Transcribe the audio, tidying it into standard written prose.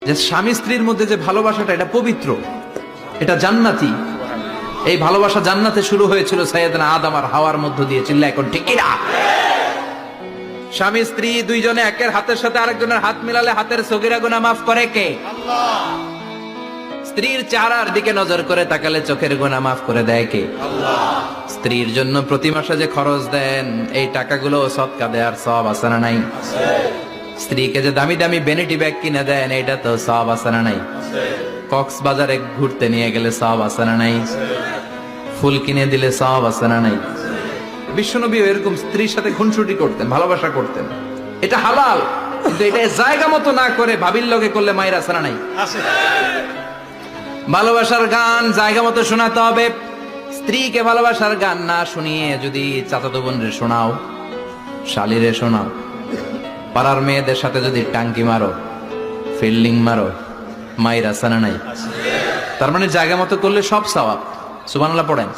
যে স্বামী স্ত্রীর মধ্যে যে ভালোবাসাটা, এটা পবিত্র, এটা জান্নাতি। এই ভালোবাসা জান্নাতে শুরু হয়েছিল সাইয়েদনা আদম আর হাওয়ার মধ্য দিয়ে। চিল্লা এখন ঠিক কিনা? স্বামী স্ত্রী দুইজনে একের হাতের সাথে আরেকজনের হাত মিলালে হাতের সগীরা গুনাহ মাফ করে কে? আল্লাহ। স্ত্রীর চেহারার দিকে নজর করে তাকালে চোখের গুনাহ মাফ করে দেয় কে? আল্লাহ। স্ত্রীর জন্য প্রতি মাসে যে খরচ দেন, এই টাকাগুলো সদকা দেওয়ার সওয়াব আছে না নাই? আছে। স্ত্রীকে যে দামি দামি ভ্যানিটি ব্যাগ কিনে দেন, এটা তো সওয়াব আছে না নাই? আছে। কক্সবাজারে ঘুরতে নিয়ে গেলে সওয়াব আছে না নাই? আছে। ফুল কিনে দিলে সওয়াব আছে না নাই? বিশ্বনবী এরকম স্ত্রীর সাথে খুনসুটি করতেন, ভালোবাসা করতেন। এটা হালাল, কিন্তু এটা জায়গা মতো না করে ভাবির লগে করলে মায়ের আছে না নাই? আছে। ভালোবাসার গান জায়গা মতো শোনাতে হবে। স্ত্রীকে ভালোবাসার গান না শুনিয়ে যদি চাচাতো বোনরে শোনাও, শালিরে শোনাও, পাড়ার মেয়েদের সাথে যদি টাঙ্কি মারো, ফিল্ডিং মারো, মায়ের আছে না নাই? তার মানে জায়গা মতো করলে সব সওয়াব। সুবহানাল্লাহ পড়েন।